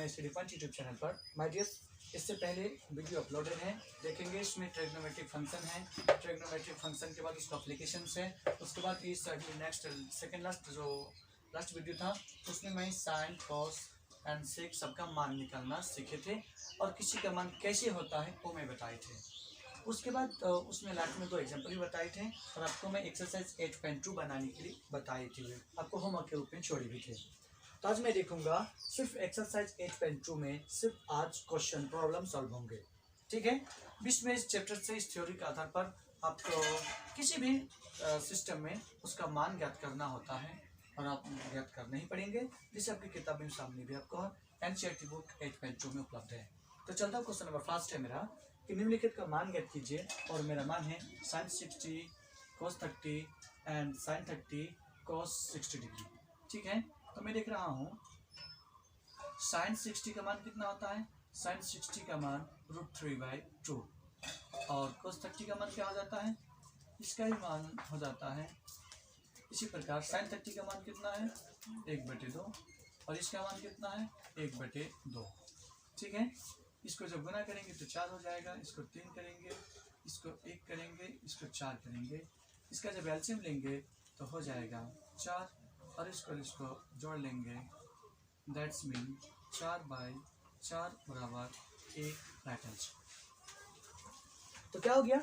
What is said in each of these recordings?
My study point YouTube channel पर। My dear, इससे पहले वीडियो अपलोडेड है, देखेंगे। इसमें ट्रिग्नोमेट्रिक फंक्शन है, ट्रिग्नोमेट्रिक फंक्शन के बाद उसका एप्लीकेशंस है। उसके बाद इस नेक्स्ट सेकेंड लास्ट वीडियो था उसमें मैं साइन कॉस एंड सेक सबका मान निकालना सीखे थे और किसी का मान कैसे होता है वो मैं बताए थे। उसके बाद उसमें लास्ट में 2 एग्जाम्पल भी बताए थे और आपको मैं एक्सरसाइज 8.2 बनाने के लिए बताए थे, आपको होमवर्क के रूप में छोड़े भी थे। तो आज मैं देखूंगा सिर्फ एक्सरसाइज 8.2 में सिर्फ आज क्वेश्चन प्रॉब्लम सॉल्व होंगे, ठीक है। बीच में इस चैप्टर से इस थ्योरी के आधार पर आपको किसी भी सिस्टम में उसका मान ज्ञात करना होता है और आप ज्ञात करने ही पड़ेंगे, जिसे आपकी किताब में सामने भी आपको एनसीईआरटी बुक 8.2 में उपलब्ध है। तो चलता हूँ, क्वेश्चन नंबर फर्स्ट है मेरा कि निम्नलिखित का मान ज्ञात कीजिए और मेरा मान है sin 60 cos 30 and sin 30 cos 60 degree, ठीक है। तो मैं देख रहा हूँ sin 60 का मान कितना होता है, sin 60 का मान √3/2 और cos 30 का मान क्या हो जाता है, इसका भी मान हो जाता है। इसी प्रकार sin 30 का मान कितना है 1/2 और इसका मान कितना है 1/2, ठीक है। इसको जब गुना करेंगे तो 4 हो जाएगा, इसको 3 करेंगे, इसको 1 करेंगे, इसको 4 करेंगे, इसका जब एलसीएम लेंगे तो हो जाएगा 4 और इसको जोड़ लेंगे, दैट्स मीन 4/4 बराबर 1 राइट आंसर। तो क्या हो गया,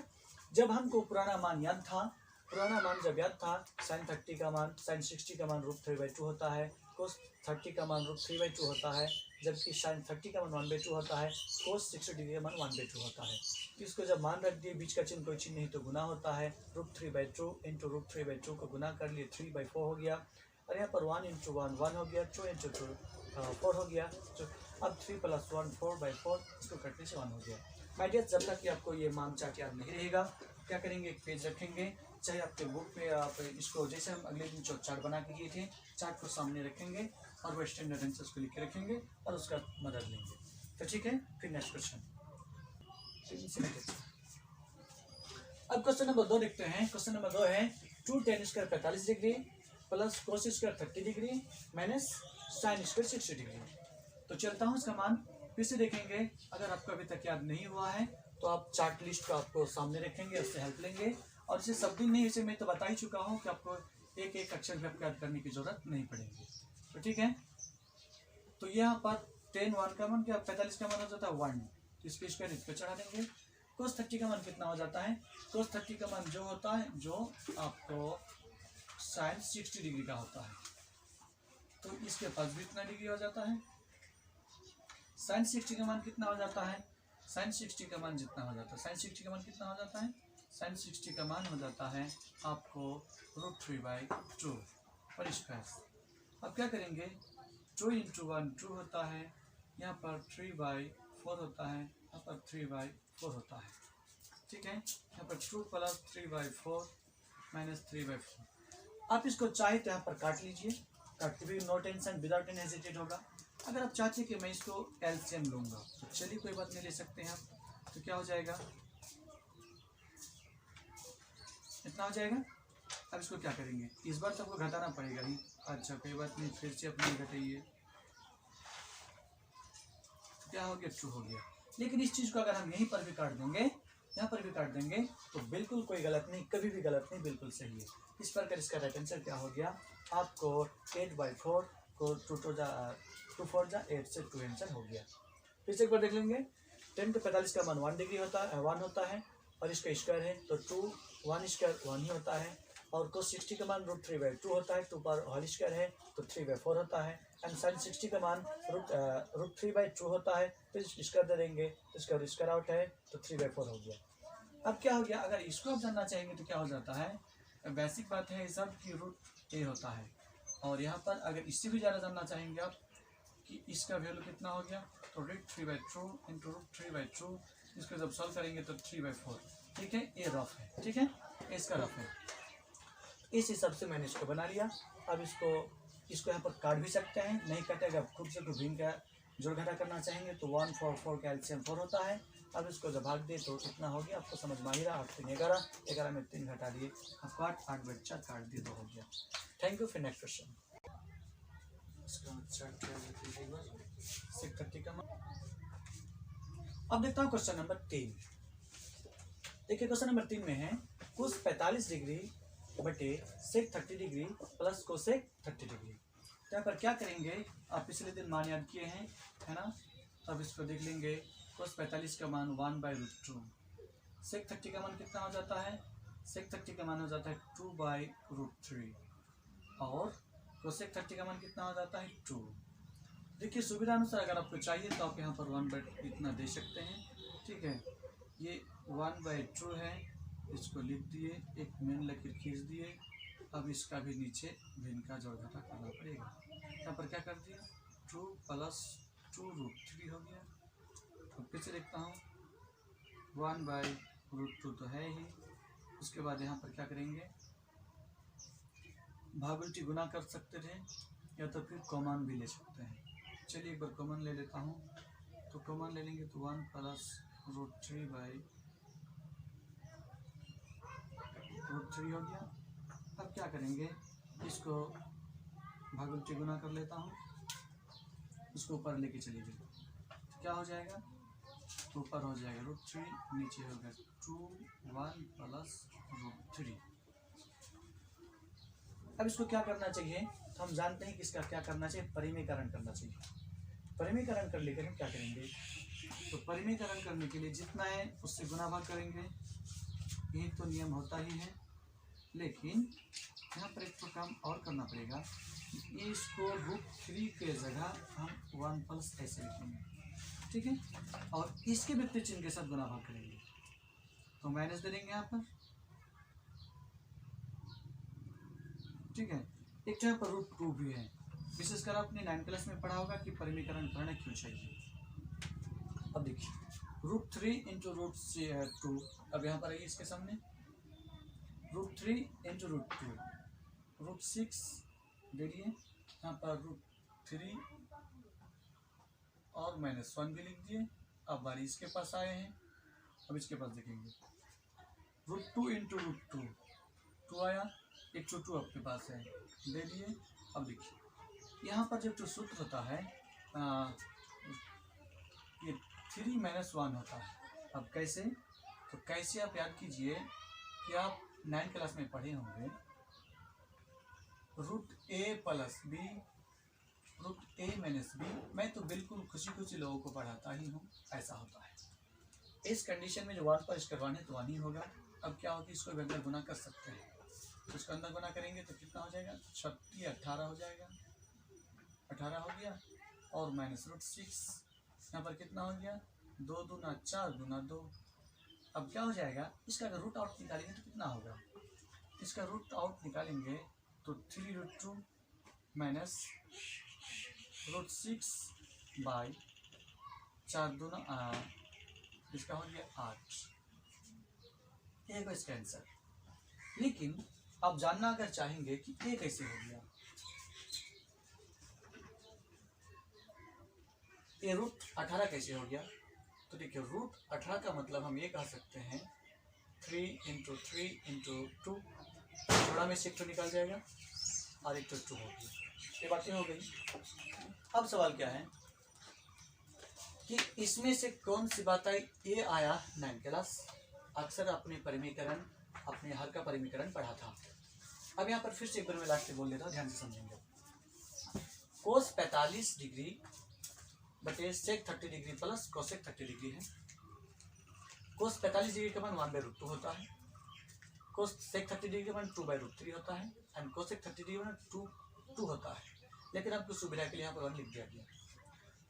जब हमको पुराना मान याद था, पुराना मान जब याद था sin 30 का मान sin 60 का मान √3/2 होता है, cos 30 का मान √3/2 होता है, जबकि sin 30 का मान 1/2 होता है, cos 60 डिग्री का मान 1/2 होता है। तो इसको जब मान रख दिए, बीच का चिन्ह कोई चिन्ह नहीं तो गुना होता है, √3/2 इंटू √3/2 को गुना कर लिए 3/4 हो गया और यहाँ पर 1 इंटू 1 1 हो गया, 2 इंटू 2 4 हो गया। तो अब 3 + 1 4/4, इसको कटने से 1 हो गया। माय डियर, जब तक कि आपको ये मान चार्ट याद नहीं रहेगा क्या करेंगे, एक पेज रखेंगे, चाहे आपके बुक में आप इसको जैसे हम अगले दिन जो चार्ट बना के किए थे, चार्ट को सामने रखेंगे और वो स्टैंडर्ड आंसर्स को लिख के रखेंगे और उसका मदद लेंगे। तो ठीक है, फिर नेक्स्ट क्वेश्चन। अब क्वेश्चन नंबर 2 देखते हैं। क्वेश्चन नंबर 2 है 2 tan square 45 degree plus cos square 30 degree minus sin square 60 degree. तो चलता हूँ, इसका मान फिर से देखेंगे। अगर आपको अभी तक याद नहीं हुआ है तो आप चार्ट लिस्ट को आपको सामने रखेंगे, उससे हेल्प लेंगे और इसे सब दिन नहीं, इसे मैं तो बता ही चुका हूँ कि आपको एक एक अक्षर भी आपको याद करने की जरूरत नहीं पड़ेगी। तो ठीक है, तो यहाँ पर tan 1 का मान क्या 45 का मान हो जाता है 1, तो इसके स्क्वायर इस पर चढ़ा देंगे। cos 30 का मान कितना हो जाता है, cos 30 का मान जो होता है जो आपको sin 60 डिग्री का होता है, तो इसके पास भी इतना डिग्री हो जाता है। sin 60 का मान कितना हो जाता है, sin 60 का मान जितना हो जाता है, sin 60 का मान कितना हो जाता है, sin 60 का मान हो जाता है आपको √3/2 और स्क्वायर। अब क्या करेंगे, 2 इंटू 1 2 होता है, यहाँ पर 3/4 होता है, यहाँ पर 3/4 होता है, ठीक है। यहाँ पर 2 + 3/4 माइनस 3/4। आप इसको चाहे तो यहाँ पर काट लीजिए, काटते भी no tension, without any hesitate होगा। अगर आप चाहते हैं कि मैं इसको एलसीएम लूँगा तो चलिए कोई बात नहीं, ले सकते हैं आप। तो क्या हो जाएगा, इतना हो जाएगा। अब इसको क्या करेंगे, इस बार तो आपको घटाना पड़ेगा ही। अच्छा कोई बात नहीं, फिर से अपने घटाइए, तो क्या हो गया 2 हो गया। लेकिन इस चीज़ को अगर हम यहीं पर भी काट देंगे, यहाँ पर भी काट देंगे तो बिल्कुल कोई गलत नहीं, कभी भी गलत नहीं, बिल्कुल सही है। इस प्रकार इसका राइट आंसर क्या हो गया, आपको 8/4 को 2 4 जा 8 से 2 आंसर हो गया। फिर से एक बार देख लेंगे, 10 to 45 का मान 1 डिग्री होता है 1 होता है और इसका स्क्वायर है तो 2 1 स्क्वायर 1 ही होता है और cos 60 का मान √3/2 होता है, 2 पर होल स्क्वायर है तो 3/4 होता है एंड sin 60 का मान √3/2 होता है, तो स्क्वायर दे देंगे तो इसका स्क्वायर आउट है तो 3/4 हो गया। अब क्या हो गया, अगर इसको आप जानना चाहेंगे तो क्या हो जाता है, बेसिक बात है सब की √a होता है और यहाँ पर अगर इससे भी ज़्यादा जानना चाहेंगे आप कि इसका वैल्यू कितना हो गया तो √3/2 इंटू √3/2, इसको जब सॉल्व करेंगे तो 3/4, ठीक है। ये रफ है, ठीक है, इसका रफ है। इस हिसाब से मैंने इसको बना लिया। अब इसको यहाँ पर काट भी सकते हैं, नहीं काटेगा खुद से को भिन्न का जोड़ घटा करना चाहेंगे तो 1 4 4 का एलसीएम 4 होता है। अब इसको जब भाग दे तो इतना हो गया, आपको समझ में आ ही रहा, 8 3 11, 11 में 3 घटा दिए, आपको 8 8 बच्चा काट दिए तो हो गया। Thank you. फिर नेक्स्ट क्वेश्चन। 630 का मान। अब देखता हूँ क्वेश्चन नंबर 3। देखिए क्वेश्चन नंबर 3 में है cos 45 डिग्री बटे sec 30 degree plus cosec 30 degree. तो यहाँ पर क्या करेंगे, आप पिछले दिन मान याद किए हैं, है ना। अब इसको देख लेंगे। cos 45 का मान 1/√2, sec 30 का मान कितना हो जाता है, sec 30 का मान हो जाता है 2/√3 और कोसेक 30 का मान कितना हो जाता है 2। देखिए सुविधा अनुसार अगर आपको चाहिए तो आप यहाँ पर 1/ इतना दे सकते हैं, ठीक है। ये 1/2 है, इसको लिख दिए, एक मेन लकीर खींच दिए। अब इसका भी नीचे भिन्न का जोड़ घटा करना पड़ेगा। यहाँ पर क्या कर दिया, 2 + 2√3 हो गया। अब फिर से देखता हूँ, 1/√2 तो है ही। उसके बाद यहाँ पर क्या करेंगे, भाग उल्टी गुना कर सकते थे या तो फिर कॉमन भी ले सकते हैं। चलिए एक बार कॉमन ले लेता हूँ। तो कॉमन ले लेंगे तो 1 + √3 हो गया। अब क्या करेंगे, इसको भाग उल्टी गुना कर लेता हूँ, इसको ऊपर लेके चलिए। तो क्या हो जाएगा, ऊपर हो जाएगा √3, नीचे होगा 2 1 + √3। अब इसको क्या करना चाहिए, तो हम जानते हैं कि इसका क्या करना चाहिए, परिमीकरण करना चाहिए। परिमीकरण कर लेकर हम क्या करेंगे, तो परिमीकरण करने के लिए जितना है उससे गुना भाग करेंगे, यही तो नियम होता ही है। लेकिन यहाँ पर एक तो काम और करना पड़ेगा, इसको √3 के जगह हम 1+ ऐसे लिखेंगे, ठीक है। और इसके विपरीत चिन्ह के साथ गुना भाग करेंगे, तो माइनस दे देंगे यहाँ पर, ठीक है। एक जगह पर √2 भी है। विशेषकर आपने 9th क्लास में पढ़ा होगा कि परिमीकरण करना क्यों चाहिए। अब देखिए √3 × √2, अब यहाँ पर आइए इसके सामने, √3 × √2 √6 दे दिए, यहाँ पर √3 और -1 भी लिख दिए। अब बारी इसके पास आए हैं, अब इसके पास देखेंगे, √2 × √2 2 आया, 102 आपके पास है, दे दिए। अब देखिए यहाँ पर जब जो सूत्र होता है ये 3 - 1 होता है। अब कैसे, तो कैसे आप याद कीजिए कि आप 9th क्लास में पढ़े होंगे, √a + b √a - b। मैं तो बिल्कुल खुशी लोगों को पढ़ाता ही हूँ, ऐसा होता है। इस कंडीशन में जो 1 पर इसका 1 है तो 1 ही होगा। अब क्या होगी, इसको अंदर गुना कर सकते हैं, तो इसको अंदर गुना करेंगे तो कितना हो जाएगा, 36 18 हो जाएगा, 18 हो गया। और -√6 यहाँ पर कितना हो गया, 2 दूना 4 दूना 2। अब क्या हो जाएगा, इसका अगर रूट आउट निकालेंगे तो कितना होगा, इसका रूट आउट निकालेंगे तो 3√2 -√6/4 दूना इसका हो गया 8। ये इसका आंसर। लेकिन आप जानना अगर चाहेंगे कि ये कैसे हो गया, ये √18 कैसे हो गया, तो देखिए √18 का मतलब हम ये कह सकते हैं 3 × 3 × 2, थोड़ा में से एक तो निकल जाएगा और एक तो 2 हो गया। ये बातें हो गई। अब सवाल क्या है कि इसमें से कौन सी बात आई, ये आया 9th क्लास। अक्सर अपने परिमीकरण, अपने हर का परिमीकरण पढ़ा था। अब यहाँ पर फिर से एक बार मैं लास्ट से बोल लेता हूँ, ध्यान से समझेंगे। cos 45 डिग्री बटे sec 30 degree plus cosec 30 degree है। cos 45 डिग्री का मान 1/√2 होता है, cos sec 30 डिग्री का मान 2/√3 होता है एंड कोसेक 30 डिग्री का मान 2 होता है। लेकिन आपको सुविधा के लिए यहाँ पर 1 लिख दिया गया।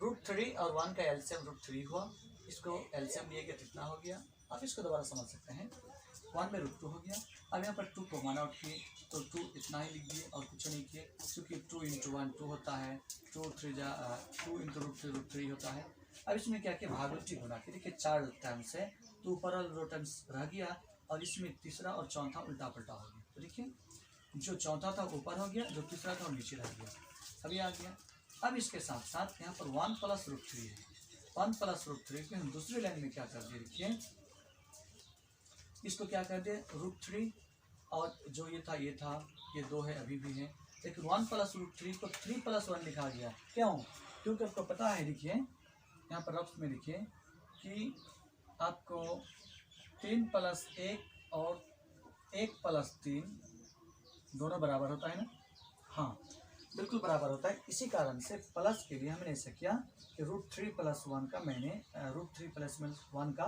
√3 और 1 का एलसीएम √3 हुआ, इसको एलसीएम लिए गया कितना हो गया, आप इसको दोबारा समझ सकते हैं, 1/√2 हो गया। अब यहाँ पर 2 को मान आउट किए तो 2 इतना ही लिख दिए और कुछ नहीं किए, क्योंकि 2 × 1 2 होता है, 2 × √3 होता है। अब इसमें क्या किया, भाग उल्टी गुना के, देखिए 4 टाइम्स है तो ऊपर वाला 2 टाइम्स रह गया और इसमें तीसरा और चौथा उल्टा पलटा हो गया। तो देखिए जो चौथा था ऊपर हो गया, जो तीसरा था वो नीचे रह गया, अभी आ गया। अब इसके साथ साथ यहाँ पर 1 + √3 है, 1 + √3 को हम दूसरी लाइन में क्या कर दिए, देखिए इसको क्या कर दे √3 और जो ये था ये 2 है अभी भी है, लेकिन 1 प्लस रूट 3 को 3 प्लस 1 लिखा गया। क्यों? क्योंकि आपको पता है, देखिए यहाँ पर रफ में लिखिए कि आपको 3 प्लस 1 और 1 प्लस 3 दोनों बराबर होता है ना। हाँ, बिल्कुल बराबर होता है। इसी कारण से प्लस के लिए हमने ऐसा किया कि रूट 3 प्लस 1 का मैंने रूट 3 प्लस 1 का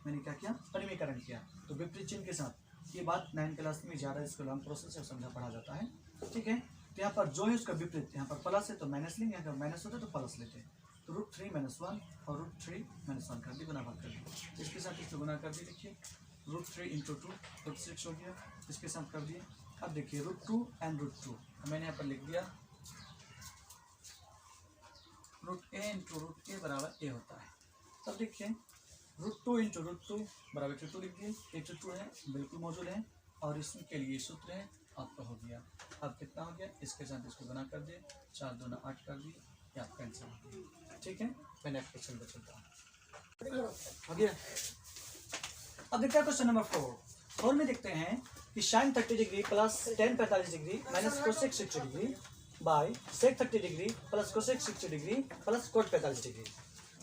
मैंने क्या किया, परिमीकरण किया। तो विपरीत चिन्ह के साथ। ये बात 9 क्लास में ज़्यादा इसको लॉन्ग प्रोसेस से समझा पढ़ा जाता है, ठीक है। तो यहाँ पर जो है उसका विपरीत, यहाँ पर प्लस है तो माइनस लेंगे, यहाँ पर माइनस होता है तो प्लस लेते हैं। तो रूट 3 माइनस 1 और रूट 3 माइनस 1 कर दी, गुना भाग कर दी। इसके साथ इसको गुना कर दी, देखिए रूट 3 इंटू 2 रूट 6 हो गया, इसके साथ कर दिए। अब देखिए रूट 2 एंड रूट 2 मैंने यहाँ पर लिख दिया, रूट ए इंटू रूट ए बराबर ए होता है। तब देखिए रूट 2 इंटू रूट 2 बराबर 2 लिख दिए, ए टू 2 है बिल्कुल मौजूद है, और इसके लिए सूत्र है आपका हो गया। अब कितना हो गया, इसके साथ इसको गुना कर दिए, 4 दूना 8 कर दी, या आपका आंसर हो गया, ठीक है। मैं नेक्स्ट क्वेश्चन पर चलता हूँ, हो गया। अब देखते हैं क्वेश्चन नंबर 4 में देखते हैं कि sine 30 degree plus ten 45 degree minus cosec 60 degree by sec 30 degree plus cosec 60 degree plus cot 45 degree.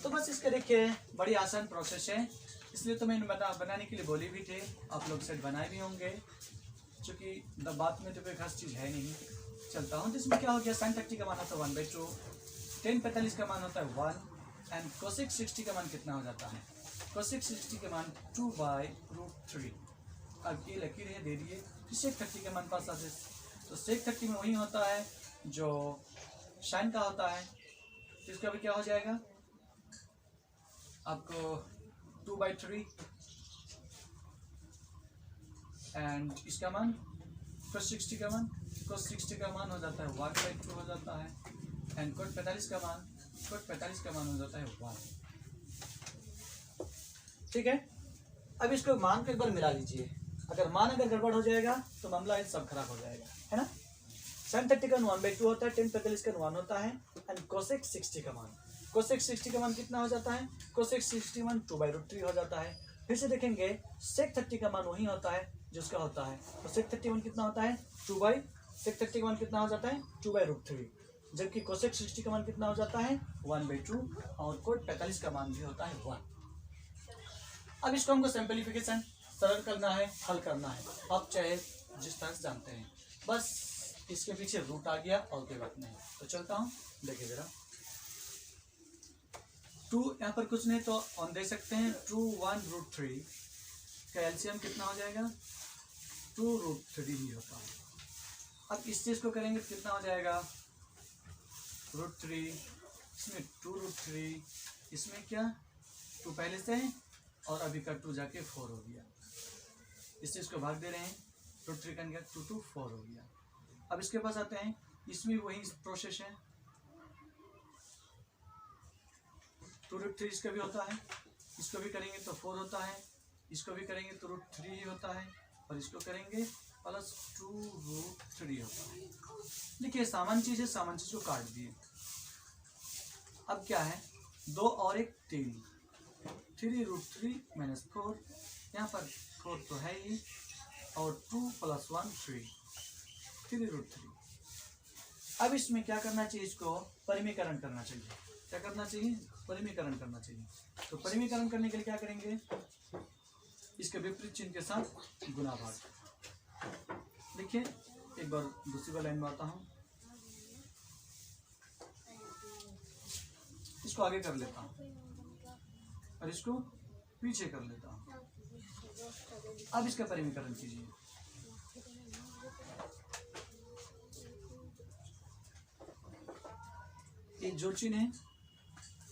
तो बस इसके देखिए बड़ी आसान प्रोसेस है, इसलिए तो मैंने बनाने के लिए बोली भी थे, आप लोग सेट बनाए भी होंगे, क्योंकि बात में तो कोई खास चीज़ है नहीं। चलता हूँ, जिसमें क्या हो गया, साइन 30 का मान होता है 1/2, टेन 45 का मान होता है 1 एंड कोसेक 60 का मान कितना हो जाता है, कोसेक 60 का मान 2/√3। अब ये लकीर है दे दिए, सेक 30 का मान पास आते, तो सेक 30 में वही होता है जो साइन का होता है, इसका भी क्या हो जाएगा आपको 2/3 एंड इसका मान cos 60 का मान, cos 60 का मान हो जाता है 1/2 हो जाता है, एंड cot 45 का मान हो जाता है 1, ठीक है। अब इसको मान को एक बार मिला लीजिए, अगर गड़बड़ हो जाएगा तो मामला सब खराब हो जाएगा, है ना। साइन 30 का 1/2 होता है, टेन 45 का 1 होता है, एंड कोसेक 60 का मान, कोसेक 60 का मान कितना हो जाता है, कोसेक 60 मान 2/√3 हो जाता है। फिर से देखेंगे सेक 30 का मान वही होता है जिसका होता है, तो सेक 30 मान कितना होता है सेक 30 का मान कितना हो जाता है 2/√3, जबकि कोसेक 60 का मान कितना हो जाता है 1/2, और कोट 45 का मान भी होता है 1। अब इसको हमको सिंपलीफिकेशन सरल करना है, हल करना है, आप चाहे जिस तरह से जानते हैं, बस इसके पीछे रूट आ गया और कोई बात नहीं। तो चलता हूँ, देखिए जरा 2 यहाँ पर कुछ नहीं तो ऑन दे सकते हैं, 2/√3 का एलसीएम कितना हो जाएगा 2√3 ही होता है। अब इस चीज़ को करेंगे तो कितना हो जाएगा √3, इसमें 2√3, इसमें क्या 2 पहले से है और अभी का 2 जाके 4 हो गया, इस चीज़ को भाग दे रहे हैं, √3 का 2 4 हो गया। अब इसके पास आते हैं, इसमें वही प्रोसेस है, 2√3 इसका भी होता है, इसको भी करेंगे तो 4 होता है, इसको भी करेंगे तो √3 ही होता है, और इसको करेंगे प्लस 2√3 होता है। देखिए सामान्य चीज़ है, सामान्य चीज़ को काट दिए। अब क्या है 2 और 1 3, 3√3 माइनस 4, यहाँ पर 4 तो है ही, और 2 + 1 3, 3√3। अब इसमें क्या करना चाहिए, इसको परिमीकरण करना चाहिए। क्या करना चाहिए, परिमीकरण करना चाहिए। तो परिमीकरण करने के लिए क्या करेंगे, इसके विपरीत चिन्ह के साथ गुना भाग। देखिए एक बार दूसरी बार लाइन में आता हूँ, इसको आगे कर लेता हूँ और इसको पीछे कर लेता हूँ। अब इसका परिमीकरण कीजिए, ये जो चिन्ह है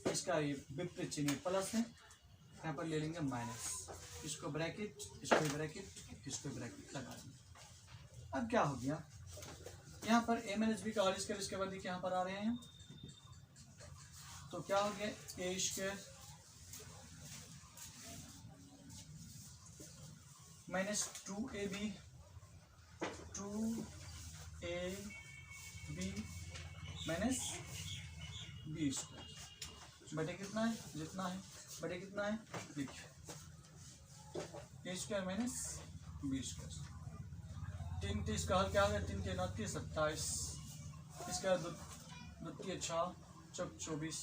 इसका ये विपरीत चिन्ह प्लस है, यहाँ पर ले लेंगे माइनस, इसको ब्रैकेट, इसको ब्रैकेट, इसको ब्रैकेट लगा देंगे। अब क्या हो गया, यहाँ पर a-b का और इसके बाद यहाँ पर आ रहे हैं, तो क्या हो गया a² minus 2ab minus b² बटे कितना है, जितना है बटे कितना है, देखिए a² माइनस b², 3 30 का हल क्या हो गया, 3 3 29 27, इसका 2 2 6 चौक 24,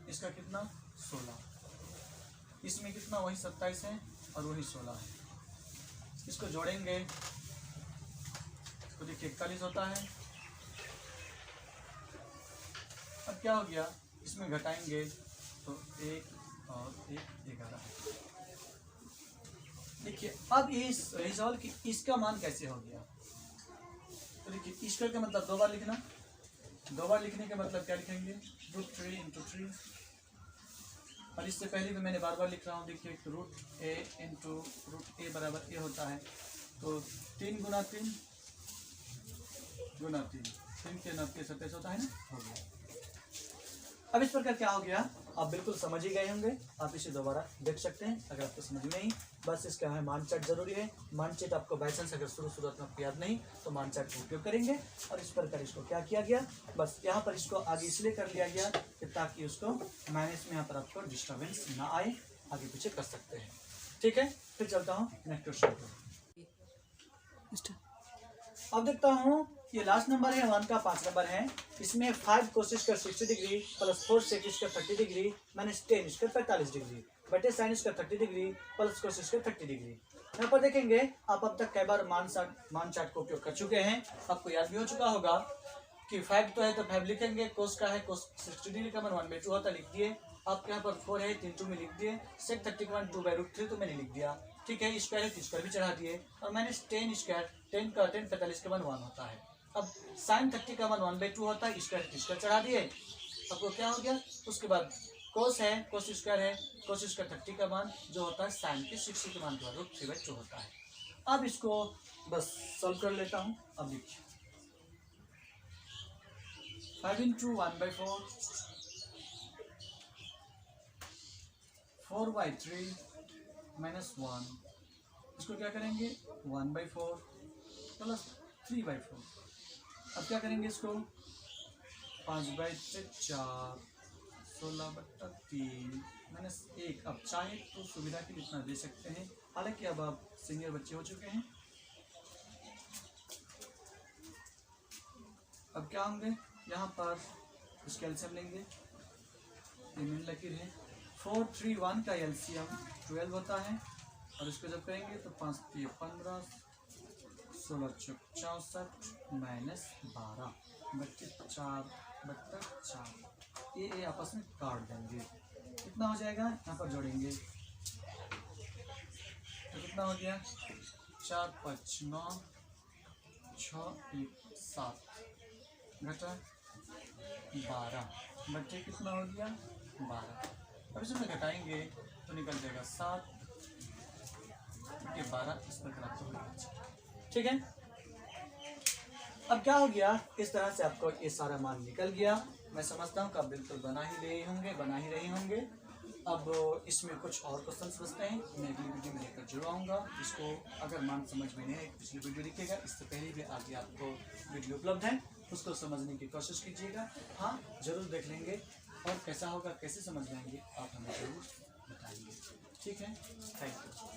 इसका कितना 16, इसमें कितना वही 27 है और वही 16 है, इसको जोड़ेंगे तो देखिए 41 होता है। अब क्या हो गया, इसमें घटाएंगे तो 1 और 1 11 है। देखिए अब इस रिजॉल्व की इसका मान कैसे हो गया, तो देखिए स्क्वायर का मतलब 2 बार लिखना, 2 बार लिखने का मतलब क्या लिखेंगे, √3 × 3, और इससे पहले भी मैंने बार बार लिख रहा हूँ। देखिए √a × √a बराबर a होता है, तो 3 × 3 × 3, 3 के 9 27 होता है ना, हो गया। अब इस प्रकार क्या हो गया, आप बिल्कुल समझ ही गए होंगे, आप इसे दोबारा देख सकते हैं अगर आपको समझ में नहीं। बस इसका है मान चार्ट जरूरी है, मान चार्ट आपको बाई चांस अगर शुरुआत में आपको याद नहीं तो मान चार्ट का उपयोग करेंगे। और इस प्रकार इसको क्या किया गया, बस यहाँ पर इसको आगे इसलिए कर लिया गया कि ताकि उसको माइनस में यहाँ पर आपको डिस्टर्बेंस ना आए, आगे पीछे कर सकते हैं। ठीक है, फिर चलता हूँ नेक्स्ट क्वेश्चन पर। अब देखता हूँ ये लास्ट नंबर है 1 का 5 नंबर है, इसमें 5 कोशिश कर 60 डिग्री प्लस 4 सेक इसका 30 डिग्री माइनस 10 इसका 45 डिग्री बटे साइन इसका 30 डिग्री प्लस कोशिश का 30 डिग्री। यहाँ पर देखेंगे आप अब तक कई बार मान चार्ट को उपयोग कर चुके हैं, आपको याद भी हो चुका होगा कि 5 तो है तो 5 लिखेंगे, कोस का है कोस 60 डिग्री का मान 1/2 होता, लिख दिए। आपके यहाँ पर 4 है 3 2 में लिख दिए, सेक 30 का मान 2/√3 तो मैंने लिख दिया। ठीक है, स्क्वायर है तो स्क्वायर भी चढ़ा दिए, और माइनस 10 स्क्वायर 10 का 10 45 का मान 1 होता है। अब साइन 30 का मान 1/2 होता है, स्क्वायर चढ़ा दिए, आपको क्या हो गया। उसके बाद कोस है कोस स्क्वायर है, कोस स्क्वायर 30 का मान जो होता है साइन के 60 के मान के बाद √3/2 होता है। अब इसको बस सॉल्व कर लेता हूँ। अब देखिए 5 × 1/4 4/3 माइनस 1, इसको क्या करेंगे 1/4 प्लस 3/4। अब क्या करेंगे इसको 5/4 16/3 माइनस 1। अब चाहे तो सुविधा के लिए इतना दे सकते हैं, हालांकि अब आप सीनियर बच्चे हो चुके हैं। अब क्या होंगे, यहाँ पर इसका एलसीएम लेंगे, ये मेन लकीर है। 4 3 1 का एलसीएम 12 होता है, और इसको जब करेंगे तो 5 3 15 16 64 माइनस 12 बच्चे 4/4, ये आपस में काट देंगे, कितना हो जाएगा, यहाँ पर जोड़ेंगे तो कितना हो गया 4 5 9 6 1 7 घटा 12 बच्चे कितना हो गया 12। अब इसमें घटाएंगे तो निकल जाएगा 7 के 12, इस प्रकार आपको होगा। ठीक है, अब क्या हो गया, इस तरह से आपको ये सारा मान निकल गया। मैं समझता हूँ कि आप बिल्कुल बना ही रहे होंगे। अब इसमें कुछ और क्वेश्चंस बचते हैं, मैं अगली वीडियो में लेकर जरूर आऊँगा। इसको अगर मान समझ में नहीं है पिछली वीडियो देखिएगा, इससे पहले भी आगे आपको वीडियो उपलब्ध है, उसको समझने की कोशिश कीजिएगा। हाँ जरूर देख लेंगे, और कैसा होगा कैसे समझ लेंगे आप हमें जरूर बताइए। ठीक है, थैंक यू।